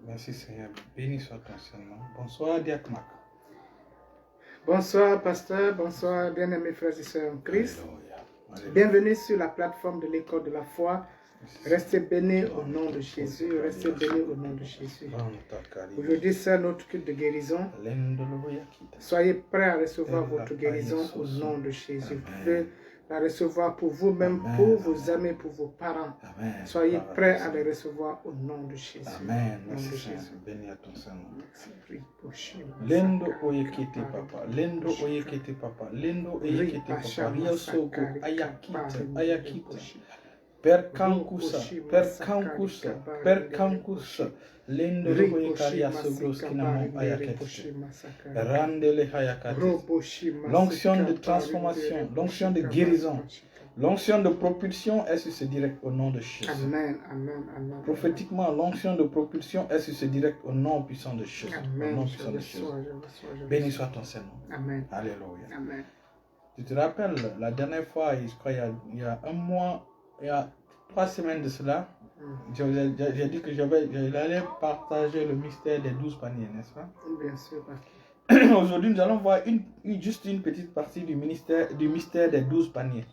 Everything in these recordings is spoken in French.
Merci Seigneur. Béni soit ton Saint-Nom. Bonsoir, Diacre Marc. Bonsoir, pasteur. Bonsoir, bien-aimés frères et sœurs en Christ. Alléluia. Alléluia. Bienvenue sur la plateforme de l'école de la foi. Restez bénis au nom de Jésus. Restez bénis au nom de Jésus. Aujourd'hui, c'est notre culte de guérison. Soyez prêts à recevoir votre guérison au nom de Jésus. Vous pouvez la recevoir pour vous-même, pour vos amis, pour vos parents. Amen. Soyez prêts à les recevoir au nom de Jésus. Amen. Au nom de Merci Jésus. Seigneur. Béni à ton Saint-Nom. Merci. Lendo oyekete papa, lendo oyekete papa, lendo oyekete papa, riosoko, ayakita, per kankusa, lendo oyekaria sogloskina ayakete, randele hayakate. L'onction de transformation, l'onction de guérison, l'onction de propulsion est sur ce direct au nom de Jésus. Amen, amen, amen. Prophétiquement, l'onction de propulsion est sur ce direct au nom puissant de Jésus. Au Amen. nom Je puissant de Jésus. reçois, je reçois, je Béni reçois. soit ton Saint-Nom. Amen. Alléluia. Amen. Tu te rappelles, la dernière fois, je crois, il y a un mois, il y a 3 semaines de cela, j'ai dit que j'allais partager le mystère des 12 paniers, n'est-ce pas? Bien sûr, pasteur. Aujourd'hui, nous allons voir juste une petite partie du mystère des 12 paniers.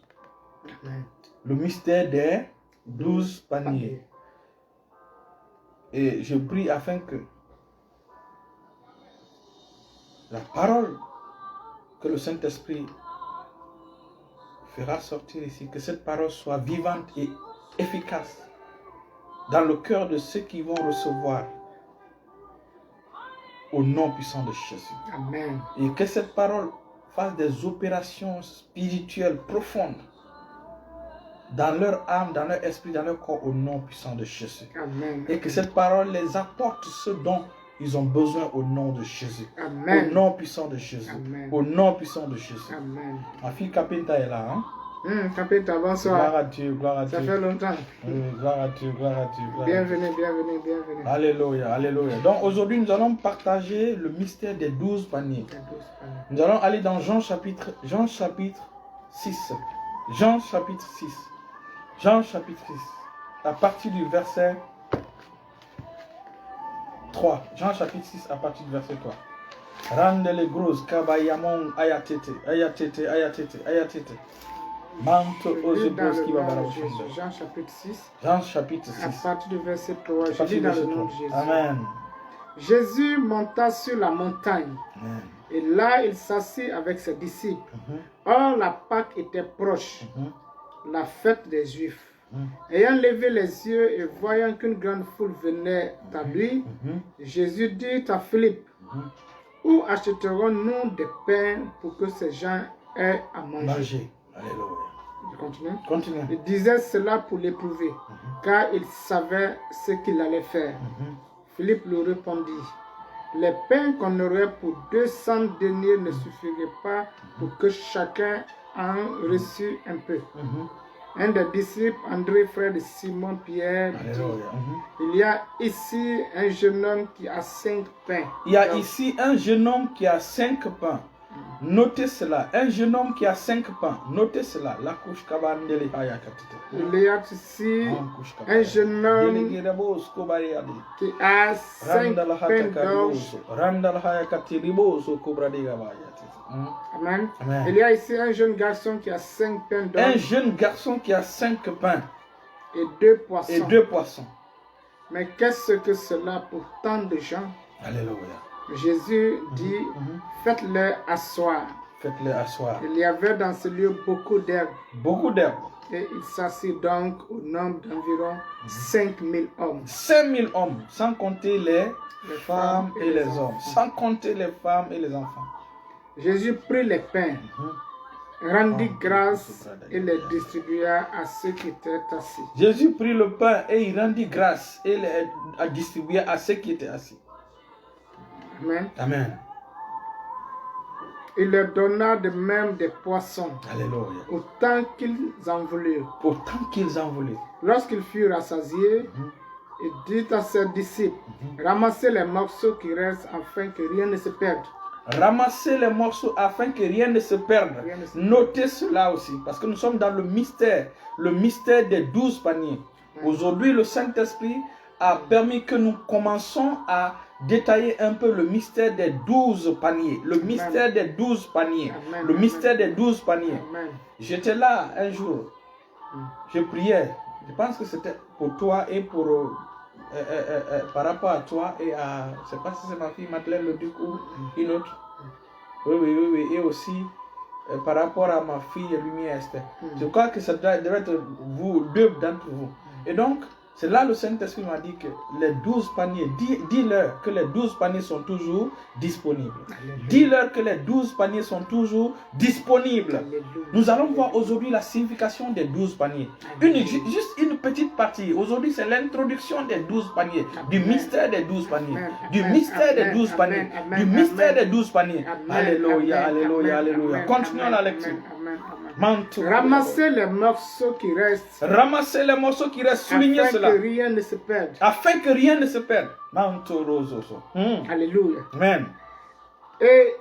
Amen. Le mystère des 12 paniers. Et je prie afin que la parole que le Saint-Esprit fera sortir ici, que cette parole soit vivante et efficace dans le cœur de ceux qui vont recevoir au nom puissant de Jésus. Amen. Et que cette parole fasse des opérations spirituelles profondes dans leur âme, dans leur esprit, dans leur corps, au nom puissant de Jésus. Amen. Et que cette parole les apporte ce dont ils ont besoin au nom de Jésus. Amen. Au nom puissant de Jésus. Amen. Au nom puissant de Jésus. Amen. Ma fille Kapinta est là. Hein? Capitaine, Gloire bonsoir. à Dieu, gloire à Ça Dieu. fait longtemps. Gloire à Dieu, gloire à Dieu. Gloire à Dieu. Bienvenue, bienvenue, bienvenue. Alléluia, alléluia. Donc aujourd'hui, nous allons partager le mystère des 12 paniers. Nous allons aller dans Jean chapitre 6. Jean chapitre 6. Jean chapitre 6. À partir du verset 3. Jean chapitre 6 à partir du verset 3. Randele gros kabayamon ayatete, ayatete, ayatete, ayatete. Manto ozebos qui va Jean chapitre 6. Jean chapitre À 6. partir du verset 3. À Je partir dis du dans verset le nom 3. de Jésus. Amen. Jésus monta sur la montagne. Amen. Et là, il s'assit avec ses disciples. Mhm. Or, la Pâque était proche, Mhm. la fête des Juifs. Mhm. Ayant levé les yeux et voyant qu'une grande foule venait à lui, Mhm. Jésus dit à Philippe, Mhm. où achèterons-nous des pains pour que ces gens aient à manger? Manger. Alléluia. Je continue. Continue. Il disait cela pour l'éprouver, car il savait ce qu'il allait faire. Mhm. Philippe lui répondit, les pains qu'on aurait pour 200 deniers ne suffiraient pas pour que chacun en reçût un peu. Mhm. Un des disciples, André, frère de Simon Pierre, dit, Alléluia. Mhm. il y a ici un jeune homme qui a 5 pains. Il y a ici un jeune homme qui a 5 pains. Notez cela. Un jeune homme qui a 5 pains. Notez cela. La couche kabandele hayakatite. Il y a ici un jeune homme qui a 5 pains d'orge. Amen. Amen. Il y a ici un jeune garçon qui a 5 pains Un d'orge jeune garçon qui a 5 pains et 2 poissons. et 2 poissons. Mais qu'est-ce que cela pour tant de gens? Alléluia. Jésus dit, Mhm. faites-le asseoir. Faites-le asseoir. Il y avait dans ce lieu beaucoup d'herbes. Beaucoup d'herbes. Et il s'assit donc au nombre d'environ 5000 hommes. 5000 hommes, sans compter les femmes et les hommes. Sans compter les femmes et les enfants. Jésus prit les pains, rendit Oh, grâce et les distribua à ceux qui étaient assis. Jésus prit le pain et il rendit grâce et les a distribué à ceux qui étaient assis. Amen. Amen. Il leur donna de même des poissons, Alléluia. autant qu'ils en voulurent. Autant qu'ils en voulaient. Lorsqu'ils furent rassasiés, il dit à ses disciples, ramassez les morceaux qui restent afin que rien ne se perde. Ramassez les morceaux afin que rien ne se perde. Rien ne se- Notez cela aussi, parce que nous sommes dans le mystère des 12 paniers. Aujourd'hui, le Saint-Esprit a permis que nous commençons à détailler un peu le mystère des 12 paniers. Le mystère des 12 paniers. Le mystère des 12 paniers. J'étais là un jour. Je priais. Je pense que c'était pour toi et pour... par rapport à toi et à... Je ne sais pas si c'est ma fille Madeleine Le Duc ou une autre. Oui. Et aussi par rapport à ma fille Lumière Esther. Je crois que ça devrait être vous, deux d'entre vous. Et donc, c'est là le Saint-Esprit m'a dit que les 12 paniers, dis-leur que les 12 paniers sont toujours disponibles. Dis-leur que les 12 paniers sont toujours disponibles. Nous allons voir aujourd'hui la signification des 12 paniers. Juste une petite partie. Aujourd'hui, c'est l'introduction des 12 paniers. Du mystère des 12 paniers. Du mystère des 12 paniers. Du mystère des 12 paniers. Alléluia, alléluia, alléluia. Continuons la lecture. Ramassez les morceaux qui restent. Ramassez les morceaux qui restent. Soulignez cela. Afin que rien ne se perde. Afin que rien ne se perde. Alléluia. Amen. Et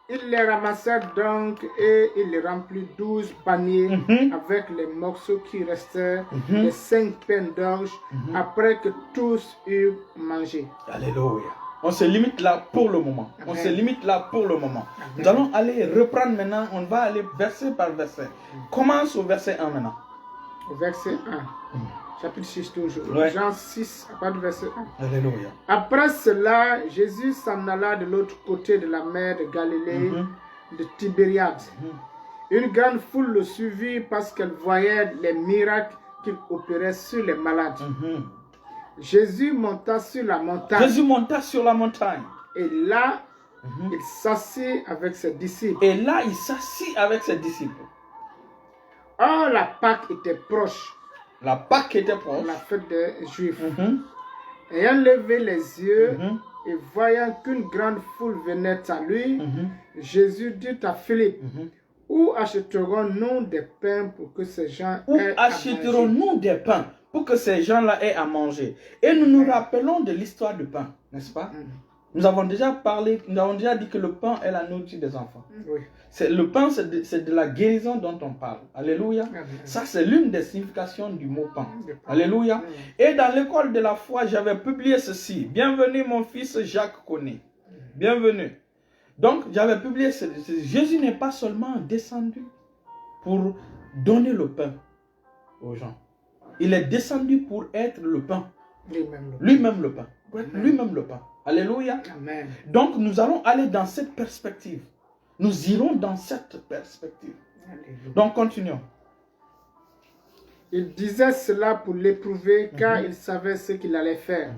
il les ramassait donc et il les remplit 12 paniers avec les morceaux qui restaient, les 5 pains d'orge, après que tous eurent mangé. Alléluia. On se limite là pour le moment. Amen. On se limite là pour le moment. Amen. Nous allons aller reprendre maintenant. On va aller verset par verset. Commence au verset 1 maintenant. Au verset 1. Chapitre 6 toujours. Ouais. Jean 6, à partir du verset 1. Alléluia. Après cela, Jésus s'en alla de l'autre côté de la mer de Galilée, de Tibériade. Une grande foule le suivit parce qu'elle voyait les miracles qu'il opérait sur les malades. Jésus monta sur la montagne. Jésus monta sur la montagne. Et là, il s'assit avec ses disciples. Et là, il s'assit avec ses disciples. Or, la Pâque était proche. La Pâque était proche. La fête des Juifs. Ayant levé les yeux et voyant qu'une grande foule venait à lui, Jésus dit à Philippe, où achèterons-nous des pains pour que ces gens Où aient à achèterons-nous des pains pour que ces gens-là aient à manger? Et nous nous rappelons de l'histoire du pain, n'est-ce pas? Nous avons déjà parlé, nous avons déjà dit que le pain est la nourriture des enfants. Oui. Le pain, c'est de la guérison dont on parle. Alléluia. Ça, c'est l'une des significations du mot pain. Alléluia. Et dans l'école de la foi, j'avais publié ceci. Bienvenue, mon fils Jacques Koné. Bienvenue. Donc, j'avais publié ceci. Jésus n'est pas seulement descendu pour donner le pain aux gens. Il est descendu pour être le pain. Lui-même le pain. Lui-même le pain. Alléluia. Amen. Donc, nous allons aller dans cette perspective. Nous irons dans cette perspective. Alléluia. Donc, continuons. Il disait cela pour l'éprouver, car il savait ce qu'il allait faire.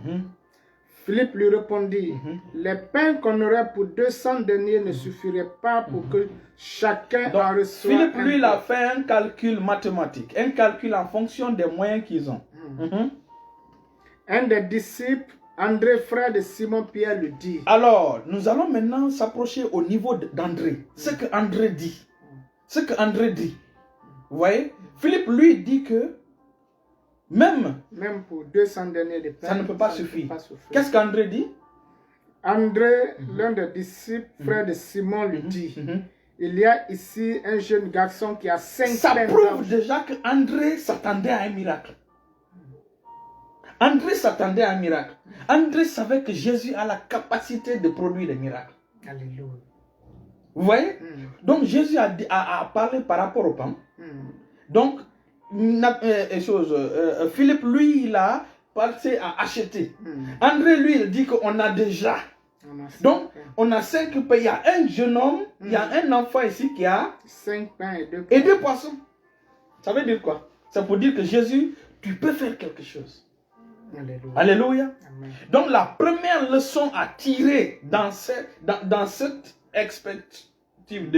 Philippe lui répondit, les pains qu'on aurait pour 200 deniers ne suffiraient pas pour que chacun Donc, en reçoive. Philippe, lui, il a fait un calcul mathématique, un calcul en fonction des moyens qu'ils ont. Un des disciples, André, frère de Simon-Pierre, lui dit. Alors, nous allons maintenant s'approcher au niveau d'André. Ce que André dit. Ce que André dit. Vous voyez? Philippe, lui, dit que même pour 200 deniers de pain, ça ne peut pas suffire. Qu'est-ce qu'André dit? André, l'un des disciples, frère de Simon, lui dit. Il y a ici un jeune garçon qui a 5 pains. Ça prouve déjà que André s'attendait à un miracle. André s'attendait à un miracle. André savait que Jésus a la capacité de produire des miracles. Alléluia. Vous voyez? Donc Jésus a parlé par rapport au pain. Donc, Philippe, lui, il a passé à acheter. André, lui, il dit qu'on a déjà. Donc, on a 5 pains. Il y a un jeune homme, il y a un enfant ici qui a 5 pains et 2 poissons. Ça veut dire quoi? C'est pour dire que Jésus, tu peux faire quelque chose. Alléluia. Alléluia. Amen. Donc la première leçon à tirer dans cette perspective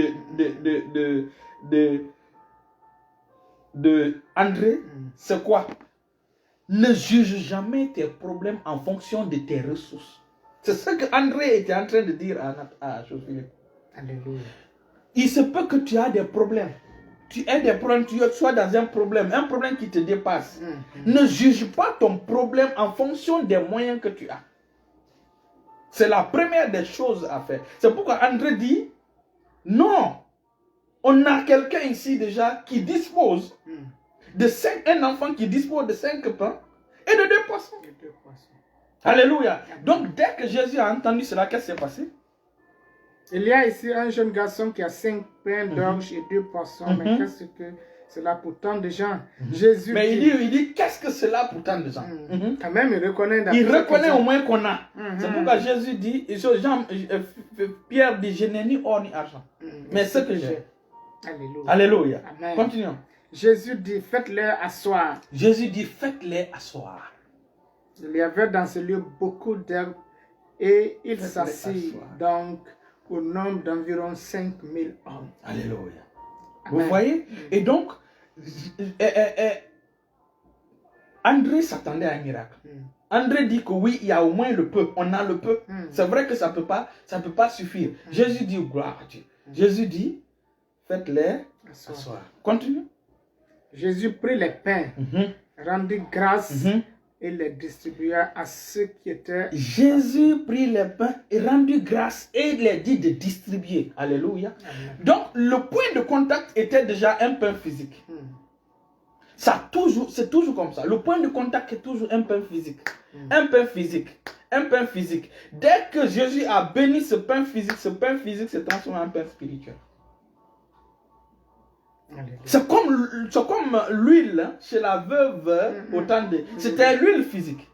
de André, c'est quoi? Ne juge jamais tes problèmes en fonction de tes ressources. C'est ce que André était en train de dire à Philippe. Alléluia. Il se peut que tu as des problèmes. Tu sois dans un problème qui te dépasse. Ne juge pas ton problème en fonction des moyens que tu as. C'est la première des choses à faire. C'est pourquoi André dit, non, on a quelqu'un ici déjà qui dispose un enfant qui dispose de 5 pains et de 2 poissons. Alléluia. Donc, dès que Jésus a entendu cela, qu'est-ce qui s'est passé? Il y a ici un jeune garçon qui a 5 pains d'orge et 2 poissons. Mais qu'est-ce que cela pour tant de gens? Jésus mais il dit qu'est-ce que cela pour tant de gens? Quand même, il reconnaît. Il reconnaît au moins qu'on a. C'est pourquoi Jésus dit, Pierre dit, je n'ai ni or ni argent. Mais ce que j'ai. Alléluia. Alléluia. Amen. Continuons. Jésus dit, faites-les asseoir. Jésus dit, faites-les asseoir. Il y avait dans ce lieu beaucoup d'herbes et il s'assit donc au nombre d'environ 5000 hommes. Alléluia. Amen. Vous voyez? Et donc, André s'attendait à un miracle. André dit que oui, il y a au moins le peu. On a le peu. C'est vrai que ça peut pas suffire. Jésus dit, gloire à Dieu. Jésus dit, faites-les asseoir. Continue. Jésus prit les pains, rendit grâce et les distribua à ceux qui étaient... Jésus prit les pains et rendit grâce et les dit de distribuer. Alléluia. Amen. Donc, le point de contact était déjà un pain physique. C'est toujours comme ça. Le point de contact est toujours un pain physique. Un pain physique. Un pain physique. Dès que Jésus a béni ce pain physique s'est transformé en pain spirituel. C'est comme l'huile chez la veuve au temps de... C'était l'huile physique.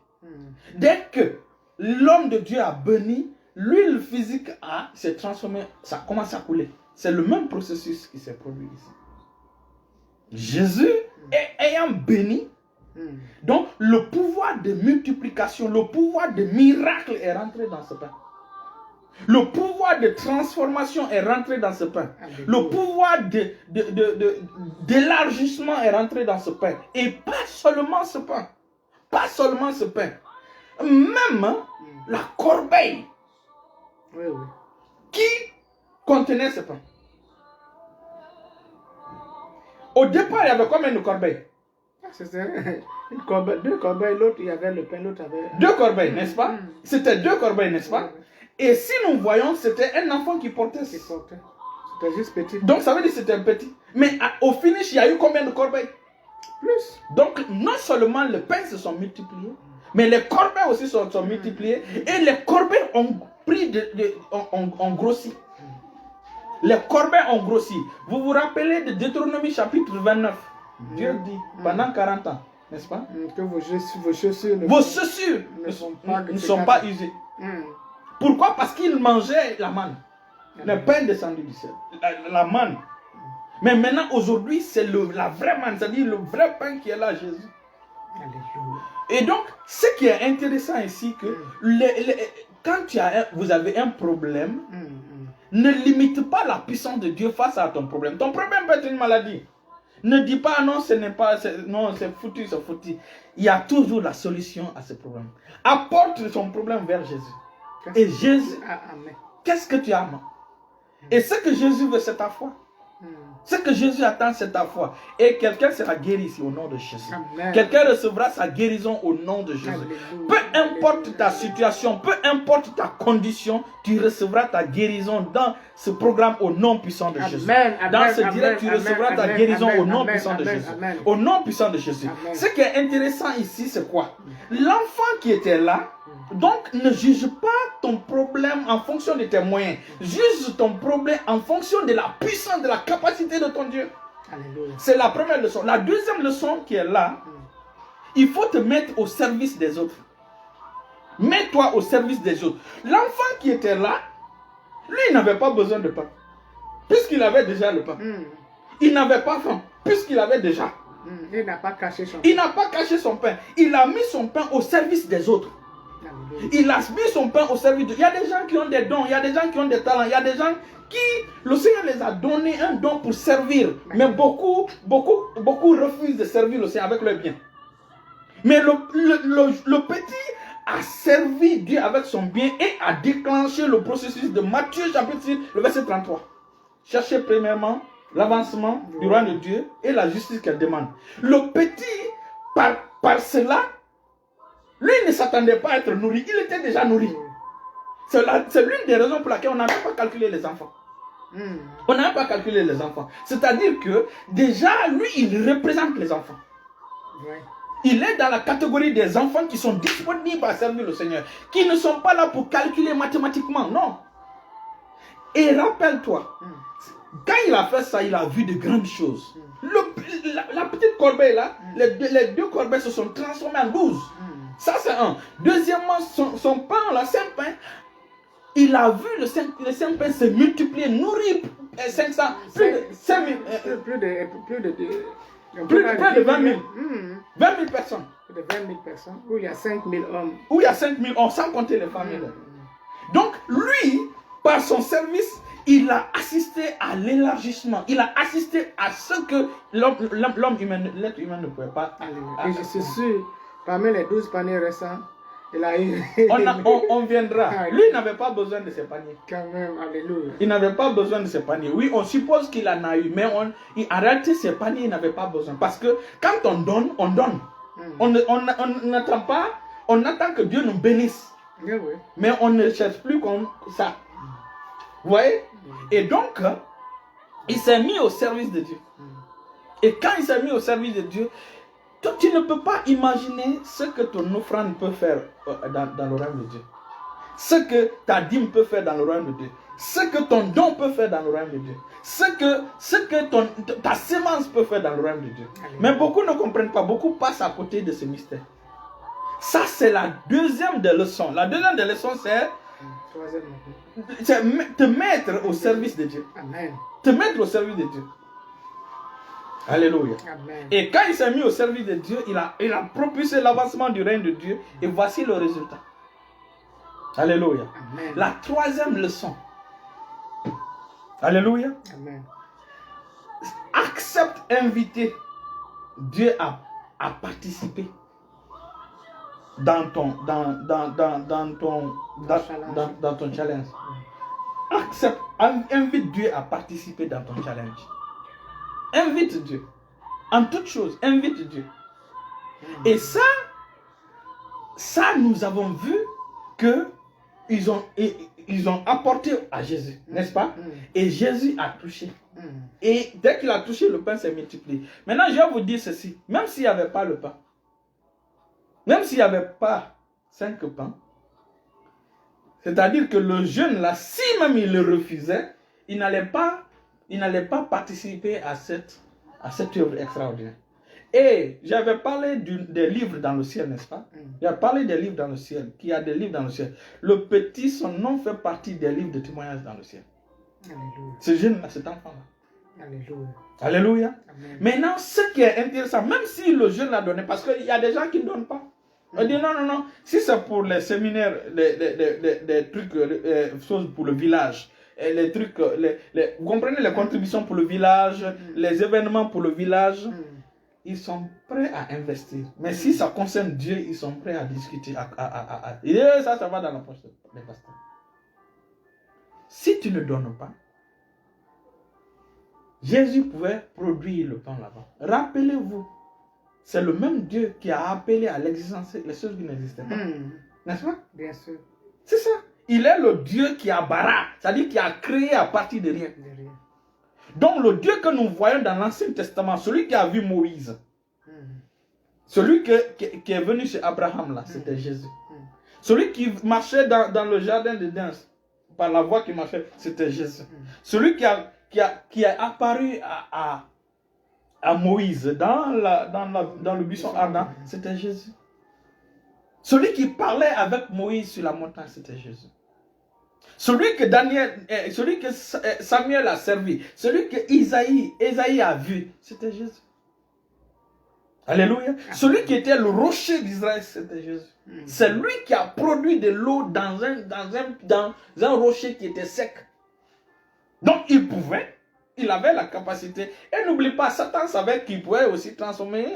Dès que l'homme de Dieu a béni, l'huile physique s'est transformée, ça commence à couler. C'est le même processus qui s'est produit ici. Jésus ayant béni, donc le pouvoir de multiplication, le pouvoir de miracle est rentré dans ce pain. Le pouvoir de transformation est rentré dans ce pain. Le pouvoir d'élargissement est rentré dans ce pain. Et pas seulement ce pain. Pas seulement ce pain. Même la corbeille qui contenait ce pain. Au départ, il y avait combien de corbeilles? C'était une corbeille, 2 corbeilles, l'autre il y avait le pain, l'autre avait... 2 corbeilles, n'est-ce pas? C'était 2 corbeilles, n'est-ce pas? Et si nous voyons, c'était un enfant qui portait. C'était juste petit. Donc ça veut dire que c'était un petit. Mais au finish, il y a eu combien de corbeilles? Plus. Donc non seulement les pains se sont multipliés, mais les corbeilles aussi sont multipliées. Et les corbeilles ont pris ont grossi. Les corbeilles ont grossi. Vous vous rappelez de Deutéronomie chapitre 29. Dieu dit, pendant 40 ans, n'est-ce pas? Que vos chaussures ne sont pas usées. Pourquoi? Parce qu'ils mangeaient la manne. Le pain descendu du ciel. La manne. Mais maintenant, aujourd'hui, c'est la vraie manne. C'est-à-dire le vrai pain qui est là, Jésus. Alléluia. Et donc, ce qui est intéressant ici, que quand vous avez un problème, ne limite pas la puissance de Dieu face à ton problème. Ton problème peut être une maladie. Ne dis pas non, ce n'est pas, non, c'est foutu, c'est foutu. Il y a toujours la solution à ce problème. Apporte son problème vers Jésus. Et Jésus, qu'est-ce que tu as? Et ce que Jésus veut, c'est ta foi. Ce que Jésus attend, c'est ta foi. Et quelqu'un sera guéri ici au nom de Jésus. Quelqu'un recevra sa guérison au nom de Jésus. Peu importe ta situation, peu importe ta condition, tu recevras ta guérison dans ce programme au nom puissant de Jésus. Dans ce direct, tu recevras ta guérison au nom puissant de Jésus. Au nom puissant de Jésus. Ce qui est intéressant ici, c'est quoi? L'enfant qui était là, donc ne juge pas ton problème en fonction de tes moyens. Juge ton problème en fonction de la puissance, de la capacité de ton Dieu. C'est la première leçon. La deuxième leçon qui est là, il faut te mettre au service des autres. Mets-toi au service des autres. L'enfant qui était là, lui, il n'avait pas besoin de pain. Puisqu'il avait déjà le pain. Il n'avait pas faim. Puisqu'il avait déjà. Il n'a pas caché son pain. Il n'a pas caché son pain. Il a mis son pain au service des autres. Il a mis son pain au service de... Il y a des gens qui ont des dons, il y a des gens qui ont des talents, il y a des gens qui... Le Seigneur les a donné un don pour servir. Mais beaucoup refusent de servir le Seigneur avec leur bien. Mais le petit a servi Dieu avec son bien et a déclenché le processus de Matthieu chapitre 6, le verset 33. Cherchez premièrement l'avancement du roi de Dieu et la justice qu'elle demande. Le petit, par cela, lui ne s'attendait pas à être nourri, il était déjà nourri. C'est l'une des raisons pour laquelle on n'a même pas calculé les enfants. On n'a pas calculé les enfants. C'est-à-dire que déjà, lui, il représente les enfants. Il est dans la catégorie des enfants qui sont disponibles à servir le Seigneur, qui ne sont pas là pour calculer mathématiquement, non. Et rappelle-toi, quand il a fait ça, il a vu de grandes choses. La petite corbeille là, les deux corbeilles se sont transformées en 12. Ça c'est un. Deuxièmement, son pain, le saint pain, il a vu le saint pain se multiplier, nourrir 500, plus de 5 000, plus de 20 000. 20 000 personnes. Plus de 20 000 personnes, où il y a 5 000 hommes. Où il y a 5 000 hommes, sans compter les familles. Donc lui, par son service, il a assisté à l'élargissement. Il a assisté à ce que l'homme humain, l'être humain ne pouvait pas. Et je suis sûr, parmi les 12 paniers récents, il a eu... on viendra. Lui, il n'avait pas besoin de ces paniers. Quand même, alléluia. Il n'avait pas besoin de ces paniers. Oui, on suppose qu'il en a eu, mais en réalité, ces paniers, il n'avait pas besoin. Parce que quand on donne, on donne. On n'attend pas, on attend que Dieu nous bénisse. Oui. Mais on ne cherche plus comme ça. Vous voyez? Et donc, il s'est mis au service de Dieu. Et quand il s'est mis au service de Dieu, toi, tu ne peux pas imaginer ce que ton offrande peut faire dans le royaume de Dieu. Ce que ta dîme peut faire dans le royaume de Dieu. Ce que ton don peut faire dans le royaume de Dieu. Ce que ta sémence peut faire dans le royaume de Dieu. Mais beaucoup ne comprennent pas. Beaucoup passent à côté de ce mystère. Ça, c'est la deuxième des leçons. La deuxième des leçons, c'est te mettre au service de Dieu. Amen. Te mettre au service de Dieu. Alléluia. Amen. Et quand il s'est mis au service de Dieu, il a propulsé l'avancement du règne de Dieu. Et voici le résultat. Alléluia. Amen. La troisième leçon. Alléluia. Amen. Accepte inviter Dieu à participer dans ton challenge. Accepte, invite Dieu à participer dans ton challenge. Invite Dieu. En toute chose, invite Dieu. Et ça, nous avons vu que ils ont apporté à Jésus, n'est-ce pas? Et Jésus a touché. Et dès qu'il a touché, le pain s'est multiplié. Maintenant, je vais vous dire ceci. Même s'il n'y avait pas le pain, même s'il n'y avait pas 5 pains, c'est-à-dire que le jeune là, si même il le refusait, il n'allait pas participer à cette œuvre extraordinaire. Et j'avais parlé des livres dans le ciel, n'est-ce pas? J'ai parlé des livres dans le ciel, qu'il y a des livres dans le ciel. Le petit, son nom fait partie des livres de témoignage dans le ciel. Alléluia. Ce jeune-là, cet enfant-là. Alléluia. Alléluia. Amen. Maintenant, ce qui est intéressant, même si le jeune l'a donné, parce qu'il y a des gens qui ne donnent pas. On dit non. Si c'est pour les séminaires, les trucs, choses pour le village, les trucs, vous comprenez, les contributions pour le village, les événements pour le village, ils sont prêts à investir. Mais si ça concerne Dieu, ils sont prêts à discuter. Et ça va dans la poche des pasteurs. Si tu ne donnes pas, Jésus pouvait produire le pain là-bas. Rappelez-vous, c'est le même Dieu qui a appelé à l'existence les choses qui n'existaient pas. N'est-ce pas? Bien sûr. C'est ça. Il est le Dieu qui a bara, c'est-à-dire qui a créé à partir de rien. Donc le Dieu que nous voyons dans l'Ancien Testament, celui qui a vu Moïse, celui qui est venu chez Abraham là, c'était Jésus. Celui qui marchait dans le jardin d'Éden, par la voie qui marchait, c'était Jésus. Celui qui a apparu à Moïse dans le buisson ardent, c'était Jésus. Celui qui parlait avec Moïse sur la montagne, c'était Jésus. Celui que Samuel a servi, celui que Isaïe a vu, c'était Jésus. Alléluia. Celui qui était le rocher d'Israël, c'était Jésus. C'est lui qui a produit de l'eau dans un rocher qui était sec. Donc il avait la capacité. Et n'oublie pas, Satan savait qu'il pouvait aussi transformer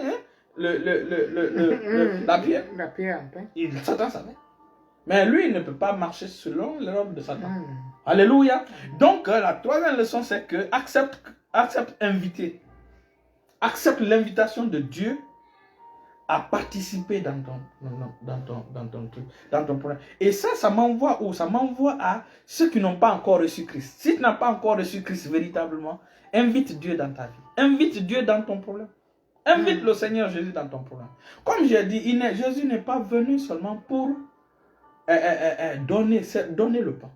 la pierre. La pierre en pain. Satan savait. Mais lui, il ne peut pas marcher selon l'ordre de Satan. Alléluia. Donc, la troisième leçon, c'est que accepte inviter. Accepte l'invitation de Dieu à participer dans ton problème. Et ça m'envoie où? Ça m'envoie à ceux qui n'ont pas encore reçu Christ. Si tu n'as pas encore reçu Christ véritablement, invite Dieu dans ta vie. Invite Dieu dans ton problème. Invite le Seigneur Jésus dans ton problème. Comme j'ai dit, Jésus n'est pas venu seulement pour donner le pain.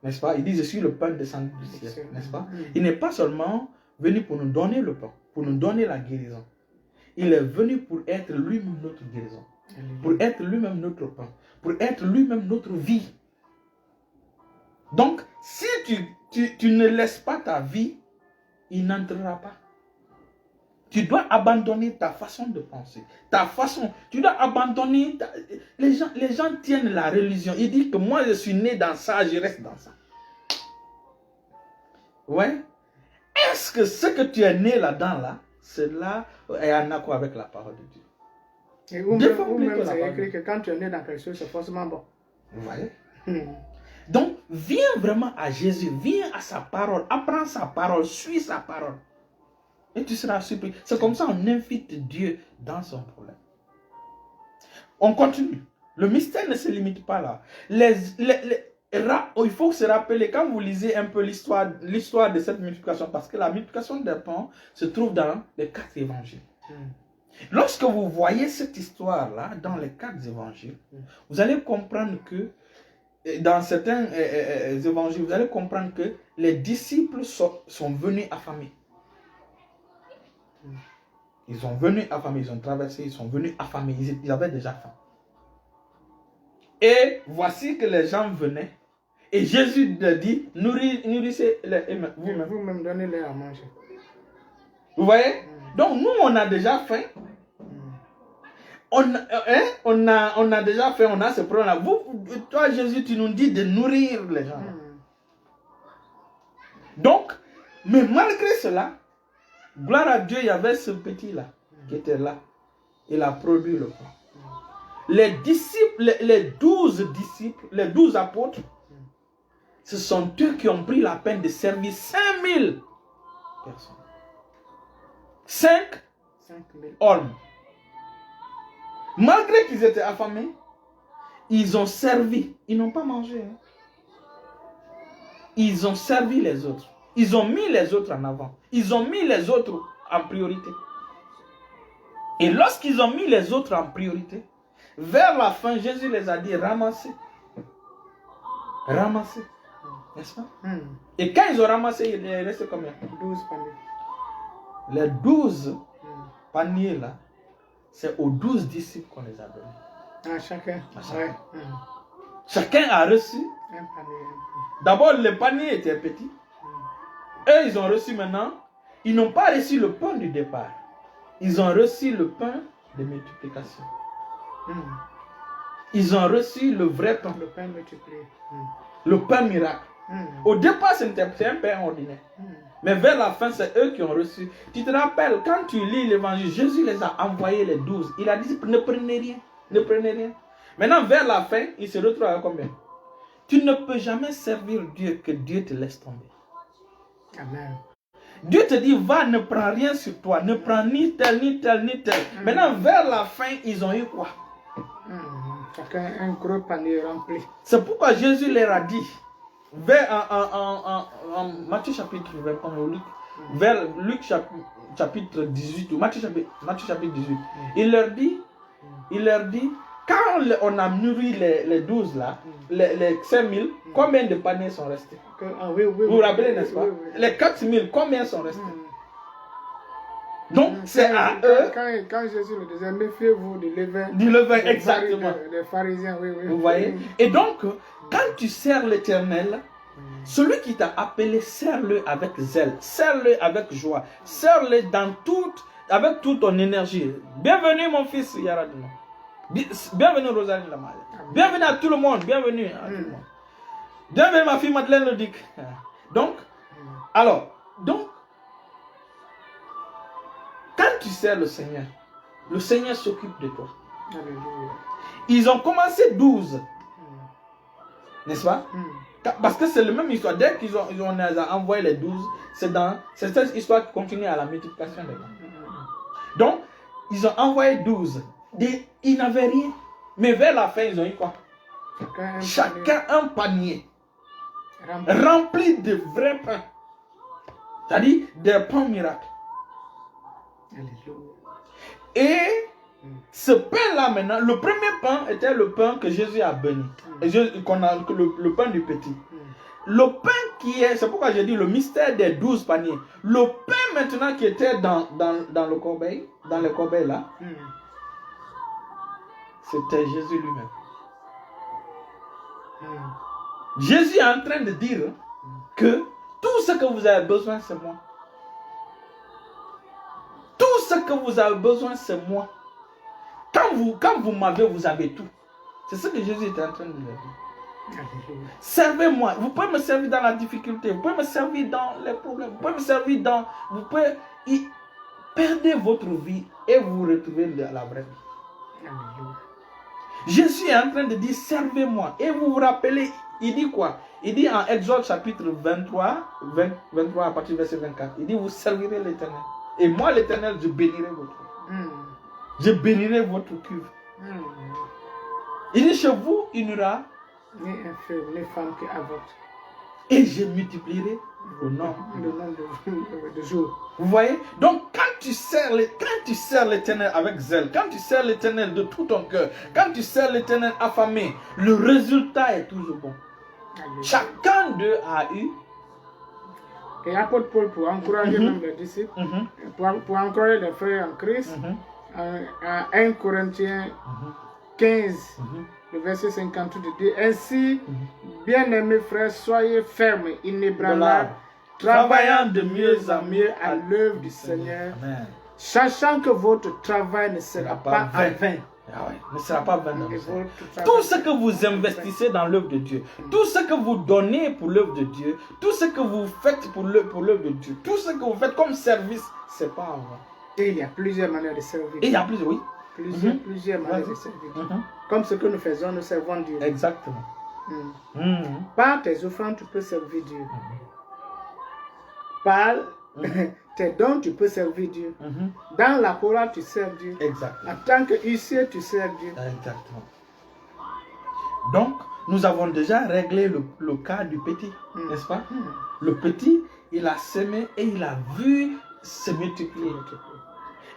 N'est-ce pas? Il dit, je suis le pain descendu du ciel. N'est-ce pas? Il n'est pas seulement venu pour nous donner le pain, pour nous donner la guérison. Il est venu pour être lui-même notre guérison. Pour être lui-même notre pain. Pour être lui-même notre vie. Donc, si tu ne laisses pas ta vie, il n'entrera pas. Tu dois abandonner ta façon de penser. Ta façon. Tu dois abandonner. Les gens tiennent la religion. Ils disent que moi je suis né dans ça, je reste dans ça. Ouais. Est-ce que ce que tu es né là-dedans, là, cela est en accord avec la parole de Dieu? Et ou même c'est écrit que quand tu es né dans quelque chose, c'est forcément bon. Vous voyez? Donc, viens vraiment à Jésus, viens à sa parole, apprends sa parole, suis sa parole. Et tu seras surpris. C'est comme ça on invite Dieu dans son problème. On continue. Le mystère ne se limite pas là. Il faut se rappeler, quand vous lisez un peu l'histoire de cette multiplication, parce que la multiplication des pains se trouve dans les 4 évangiles. Lorsque vous voyez cette histoire-là dans les 4 évangiles, vous allez comprendre que dans certains évangiles, vous allez comprendre que les disciples sont venus affamés. Ils sont venus affamés, ils ont traversé, ils sont venus affamés, ils avaient déjà faim. Et voici que les gens venaient, et Jésus leur dit, nourrissez vous-même. Vous-même, donnez-les à manger. Vous voyez? Donc nous, on a déjà faim. On a déjà faim, on a ce problème-là. Toi, Jésus, tu nous dis de nourrir les gens. Donc, mais malgré cela, gloire à Dieu, il y avait ce petit-là qui était là. Il a produit le pain. Les disciples, les 12 disciples, les 12 apôtres, ce sont eux qui ont pris la peine de servir 5000 personnes. 5 hommes. Malgré qu'ils étaient affamés, ils ont servi. Ils n'ont pas mangé. Ils ont servi les autres. Ils ont mis les autres en avant. Ils ont mis les autres en priorité. Et lorsqu'ils ont mis les autres en priorité, vers la fin, Jésus les a dit ramassez. Ramassez. N'est-ce pas? Et quand ils ont ramassé, il est resté combien? 12 paniers. Les 12 paniers là, c'est aux 12 disciples qu'on les a donnés. À chacun. À chacun. Ouais. Chacun a reçu. Un panier. D'abord, les paniers étaient petits. Eux, ils ont reçu maintenant. Ils n'ont pas reçu le pain du départ. Ils ont reçu le pain de multiplication. Ils ont reçu le vrai pain. Le pain multiplié. Le pain miracle. Au départ, c'était un pain ordinaire. Mais vers la fin, c'est eux qui ont reçu. Tu te rappelles, quand tu lis l'évangile, Jésus les a envoyés les 12. Il a dit, ne prenez rien. Ne prenez rien. Maintenant, vers la fin, il se retrouve à combien? Tu ne peux jamais servir Dieu que Dieu te laisse tomber. Amen. Dieu te dit, va, ne prends rien sur toi. Ne prends ni tel, ni tel, ni tel. Maintenant, vers la fin, ils ont eu quoi? Chacun un gros panier rempli. C'est pourquoi Jésus leur a dit, en Matthieu chapitre 20, vers Luc chapitre 18, ou Matthieu chapitre 18, il leur dit, quand on a nourri les 12 là, les 5000, combien de paniers sont restés? Vous vous rappelez, n'est-ce pas? Les 4000, combien sont restés? Donc, c'est à eux. Quand Jésus le disait, méfiez-vous du levain. Du levain, exactement. Les pharisiens, oui. Vous voyez? Et donc, quand tu sers l'Éternel, celui qui t'a appelé, sers-le avec zèle, sers-le avec joie, sers-le avec toute ton énergie. Bienvenue, mon fils Yaradino. Bienvenue, Rosalie Lamale. Bienvenue à tout le monde. Bienvenue à tout le monde. Bienvenue, ma fille Madeleine Lodic. Donc, quand tu sers le Seigneur s'occupe de toi. Ils ont commencé 12. N'est-ce pas? Parce que c'est la même histoire. Dès qu'ils ont envoyé les 12, c'est cette histoire qui continue à la multiplication des gens. Donc, ils ont envoyé 12. Ils n'avaient rien. Mais vers la fin, ils ont eu quoi? Chacun un panier. Rempli de vrais pains. C'est-à-dire des pains miracles. Et ce pain-là maintenant, le premier pain était le pain que Jésus a béni. Le pain du petit. Le pain qui est, c'est pourquoi j'ai dit le mystère des 12 paniers. Le pain maintenant qui était dans le corbeil, dans le corbeil là, c'était Jésus lui-même. Jésus est en train de dire que tout ce que vous avez besoin, c'est moi. Tout ce que vous avez besoin, c'est moi. Quand vous m'avez, vous avez tout. C'est ce que Jésus était en train de dire. Servez-moi. Vous pouvez me servir dans la difficulté. Vous pouvez me servir dans les problèmes. Vous pouvez me servir dans... Vous pouvez... Perdez votre vie et vous retrouvez la vraie vie. Jésus est en train de dire, servez-moi. Et vous vous rappelez, il dit quoi? Il dit en Exode chapitre 23 à partir du verset 24. Il dit, vous servirez l'Éternel. Et moi, l'Éternel, je bénirai votre cuve. Je bénirai votre cuve. Il dit, chez vous, il n'y aura ni infirme, ni femme qui avorte. Et je multiplierai le nombre de jours. Vous voyez? Donc, quand tu sers l'Éternel avec zèle, quand tu sers l'Éternel de tout ton cœur, quand tu sers l'Éternel affamé, le résultat est toujours bon. Alléluia. Chacun d'eux a eu. Et apôtre Paul, pour encourager même les disciples, pour encourager les frères en Christ, en 1 Corinthiens 15, le verset 58 dit, ainsi, bien-aimés frères, soyez fermes, inébranlables, travaillant de mieux en mieux à l'œuvre du Seigneur, sachant que votre travail ne sera pas en vain. Ah ouais, ne sera pas vain. Tout ce que vous investissez dans l'œuvre de Dieu, tout ce que vous donnez pour l'œuvre de Dieu, tout ce que vous faites pour l'œuvre de Dieu, tout ce que vous faites comme service, c'est pas en vain. Et il y a plusieurs manières de servir. Et il y a plusieurs, oui. Plusieurs manières de servir. Comme ce que nous faisons, nous servons Dieu. Exactement. Par tes offrandes, tu peux servir Dieu. Par tes dons, tu peux servir Dieu. Dans la chorale, tu sers Dieu. Exactement. En tant que huissier, tu sers Dieu. Exactement. Donc, nous avons déjà réglé le cas du petit, n'est-ce pas? Le petit, il a semé et il a vu se multiplier.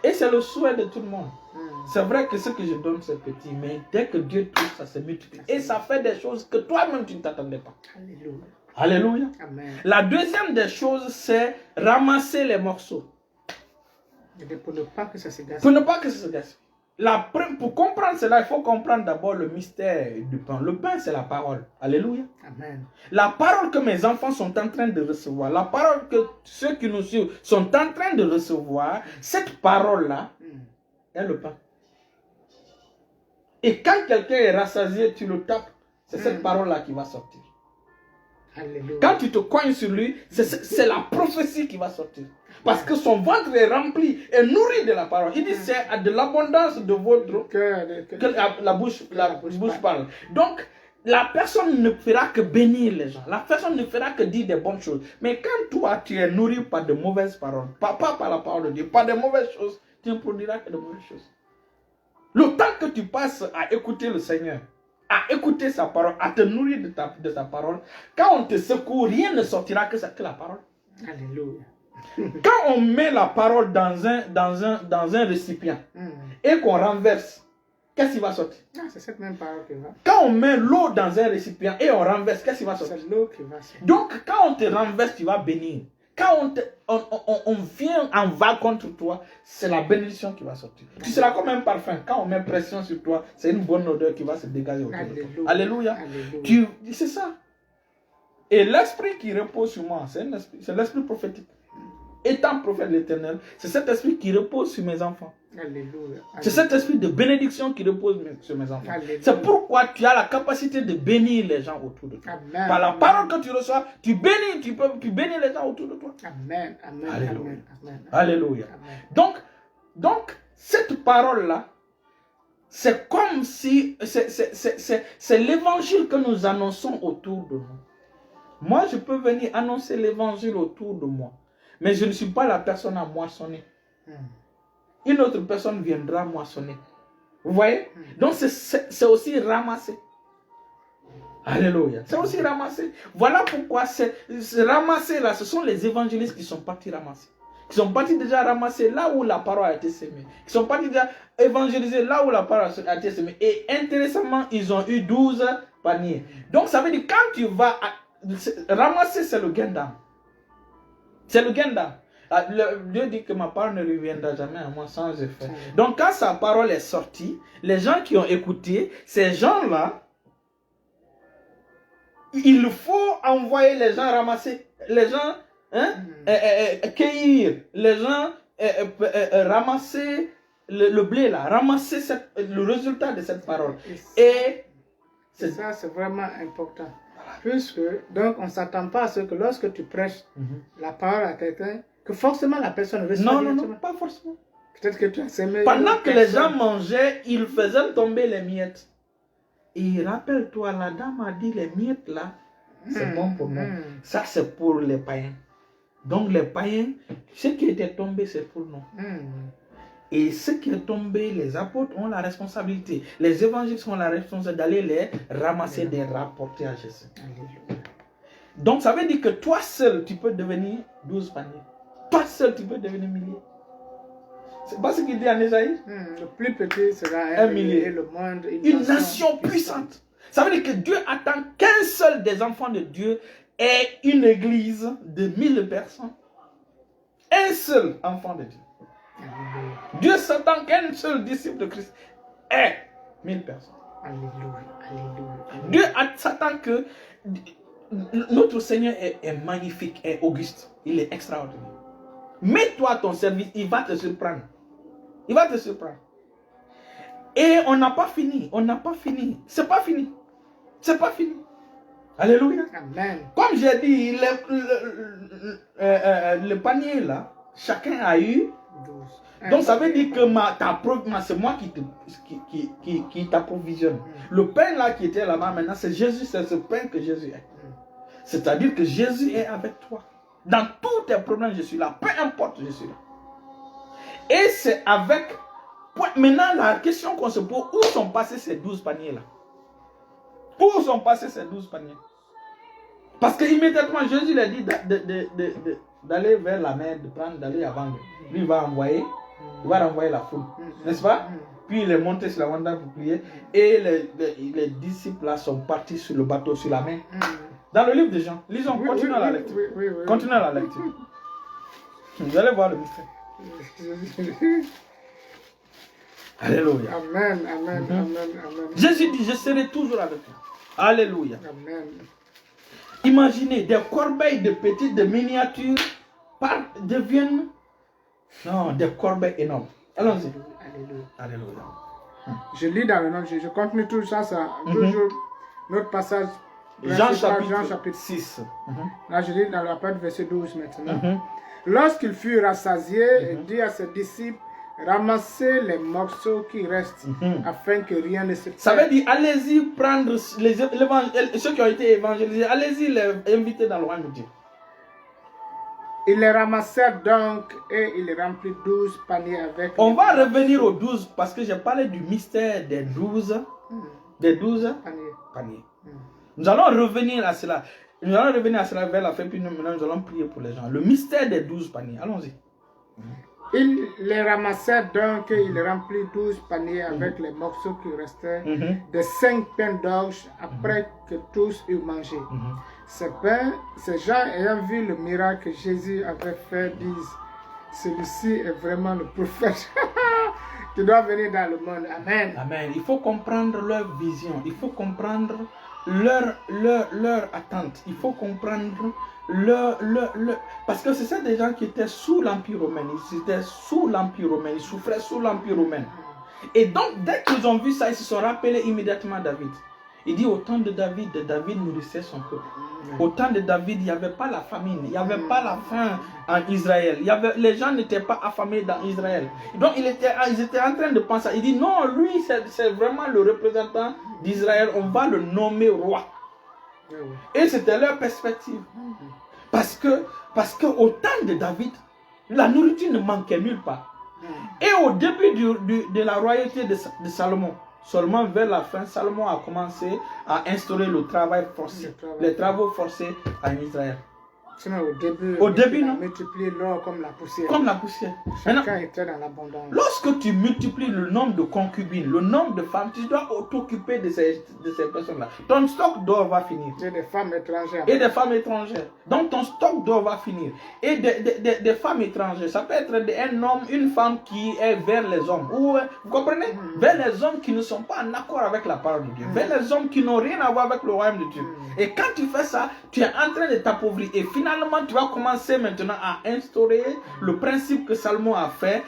Et c'est le souhait de tout le monde. C'est vrai que ce que je donne, c'est petit, mais dès que Dieu touche, ça se multiplie. Et ça fait des choses que toi-même, tu ne t'attendais pas. Alléluia. Alléluia. Amen. La deuxième des choses, c'est ramasser les morceaux. Pour ne pas que ça se gaspille. Pour ne pas que ça se gaspille. Pour comprendre cela, il faut comprendre d'abord le mystère du pain. Le pain, c'est la parole. Alléluia. Amen. La parole que mes enfants sont en train de recevoir, la parole que ceux qui nous suivent sont en train de recevoir, cette parole-là est le pain. Et quand quelqu'un est rassasié, tu le tapes, c'est cette parole-là qui va sortir. Alléluia. Quand tu te cognes sur lui, c'est la prophétie qui va sortir. Parce que son ventre est rempli et nourri de la parole. Il dit c'est de l'abondance de votre que la bouche parle. Donc, la personne ne fera que bénir les gens. La personne ne fera que dire des bonnes choses. Mais quand toi, tu es nourri par de mauvaises paroles, pas par la parole de Dieu, par de mauvaises choses, tu ne produiras que de mauvaises choses. Le temps que tu passes à écouter le Seigneur, à écouter sa parole, à te nourrir de sa parole, quand on te secoue, rien ne sortira que la parole. Alléluia. Quand on met la parole dans un récipient et qu'on renverse, qu'est-ce qui va sortir? C'est cette même parole qui va. Quand on met l'eau dans un récipient et on renverse, qu'est-ce qui va sortir? C'est l'eau qui va sortir. Donc, quand on te renverse, tu vas bénir. Quand on vient en va contre toi, c'est la bénédiction qui va sortir. Tu seras comme un parfum. Quand on met pression sur toi, c'est une bonne odeur qui va se dégager autour de toi. Alléluia. C'est ça. Et l'esprit qui repose sur moi, c'est l'esprit prophétique. Étant prophète de l'Éternel, c'est cet esprit qui repose sur mes enfants. Alléluia. C'est cet esprit de bénédiction qui repose sur mes enfants. C'est pourquoi tu as la capacité de bénir les gens autour de toi. Amen. Par la parole que tu reçois, tu bénis les gens autour de toi. Amen. Amen. Alléluia. Amen. Alléluia. Amen. Donc, cette parole-là, c'est comme si c'est l'évangile que nous annonçons autour de nous. Moi, je peux venir annoncer l'évangile autour de moi, mais je ne suis pas la personne à moissonner. Une autre personne viendra moissonner. Vous voyez? Donc, c'est aussi ramasser. Alléluia. C'est aussi ramasser. Voilà pourquoi c'est ramasser là, ce sont les évangélistes qui sont partis ramasser. qui sont partis déjà ramasser là où la parole a été semée, qui sont partis déjà évangéliser là où la parole a été semée. Et intéressamment, ils ont eu 12 paniers. Donc ça veut dire quand tu vas ramasser, c'est le gain d'âme. C'est le gain d'âme. Dieu dit que ma parole ne reviendra jamais à moi sans effet. Donc quand sa parole est sortie, les gens qui ont écouté, ces gens-là, il faut envoyer les gens ramasser, les gens cueillir, les gens ramasser le blé là, ramasser le résultat de cette parole. Et ça, c'est vraiment important. Puisque, donc, on ne s'attend pas à ce que lorsque tu prêches la parole à quelqu'un, que forcément la personne reçoit. Non, pas forcément. Peut-être que tu as semé. Pendant que les gens mangeaient, ils faisaient tomber les miettes. Et rappelle-toi, la dame a dit les miettes là, c'est bon pour nous. Ça, c'est pour les païens. Donc, les païens, ce qui était tombé, c'est pour nous. Et ce qui est tombé, les apôtres ont la responsabilité. Les évangélistes ont la responsabilité d'aller les ramasser, de les rapporter à Jésus. Donc, ça veut dire que toi seul, tu peux devenir 12 paniers. Toi seul, tu peux devenir millier. C'est pas ce qu'il dit en Ésaïe. Le plus petit sera un millier. Et le moindre, une nation puissante. Ça veut dire que Dieu attend qu'un seul des enfants de Dieu ait une église de 1000 personnes. Un seul enfant de Dieu. Dieu s'attend qu'un seul disciple de Christ ait 1000 personnes. Dieu s'attend que notre Seigneur est magnifique, est auguste, il est extraordinaire. Mets-toi à ton service, il va te surprendre. Il va te surprendre. Et on n'a pas fini, C'est pas fini. C'est pas fini. Alléluia. Amen. Comme j'ai dit, le panier là, chacun a eu 12. Donc ça veut dire que c'est moi qui t'approvisionne. Le pain là qui était là-bas maintenant, c'est Jésus, c'est ce pain que Jésus est. C'est-à-dire que Jésus est avec toi. Dans tous tes problèmes, je suis là. Peu importe, je suis là. Et c'est avec... Maintenant, la question qu'on se pose, où sont passés ces 12 paniers-là? Où sont passés ces 12 paniers? Parce qu'immédiatement, Jésus lui a dit d'aller vers la mer, d'aller à vendre. Lui, il va renvoyer la foule. N'est-ce pas? Puis il est monté sur la montagne pour prier. Et les disciples là sont partis sur le bateau, sur la mer. Dans le livre de Jean, lisons, continuons à la lecture. Continuons à la lecture. Vous allez voir le mystère. Alléluia. Amen, amen, amen, amen. Jésus dit, je serai toujours avec toi. Alléluia. Amen. Imaginez, des corbeilles de petites, de miniatures, deviennent des corbeilles énormes. Allons-y. Alléluia. Alléluia. Je lis dans le nom de Jésus. Je continue tout ça, toujours notre passage. Jean chapitre 6. Là, je lis dans la part du verset 12 maintenant. Lorsqu'il fut rassasié, il dit à ses disciples, ramassez les morceaux qui restent, afin que rien ne se perde. Ça veut dire, allez-y prendre ceux qui ont été évangélisés, allez-y les inviter dans le royaume de Dieu. Ils les ramassèrent donc et il remplit 12 paniers avec... On va revenir aux 12 parce que j'ai parlé du mystère des 12 paniers. Nous allons revenir à cela. Nous allons revenir à cela vers la fin, puis nous allons prier pour les gens. Le mystère des 12 paniers. Allons-y. Il les ramassèrent donc et il remplit 12 paniers avec les morceaux qui restaient de 5 pains d'orge après que tous eurent mangé. Ces gens ayant vu le miracle que Jésus avait fait disent, celui-ci est vraiment le prophète qui doit venir dans le monde. Amen. Amen. Il faut comprendre leur vision. Il faut comprendre leur attente. Il faut comprendre parce que c'est des gens qui étaient sous l'Empire romain. Ils étaient sous l'Empire romain. Ils souffraient sous l'Empire romain. Et donc, dès qu'ils ont vu ça, ils se sont rappelés immédiatement David. Il dit, au temps de David nourrissait son peuple. Au temps de David, il n'y avait pas la famine. Il n'y avait pas la faim en Israël. Les gens n'étaient pas affamés dans Israël. Donc, ils étaient en train de penser. Il dit, non, lui, c'est vraiment le représentant d'Israël. On va le nommer roi. Et c'était leur perspective. Parce que au temps de David, la nourriture ne manquait nulle part. Et au début de la royauté de Salomon, seulement vers la fin, Salomon a commencé à instaurer le travail forcé, les travaux forcés en Israël. Sinon, au début, on non. multiplie l'or comme la poussière. Comme la poussière. Chacun était dans l'abondance. Lorsque tu multiplies le nombre de concubines, le nombre de femmes, tu dois t'occuper de ces personnes-là. Ton stock d'or va finir. Et des femmes étrangères. Et des femmes étrangères. Donc ton stock d'or va finir. Et des femmes étrangères, ça peut être un homme, une femme qui est vers les hommes. Ou, vous comprenez? Vers les hommes qui ne sont pas en accord avec la parole de Dieu. Vers les hommes qui n'ont rien à voir avec le royaume de Dieu. Et quand tu fais ça, tu es en train de t'appauvrir. Et finalement, tu vas commencer maintenant à instaurer le principe que Salomon a fait,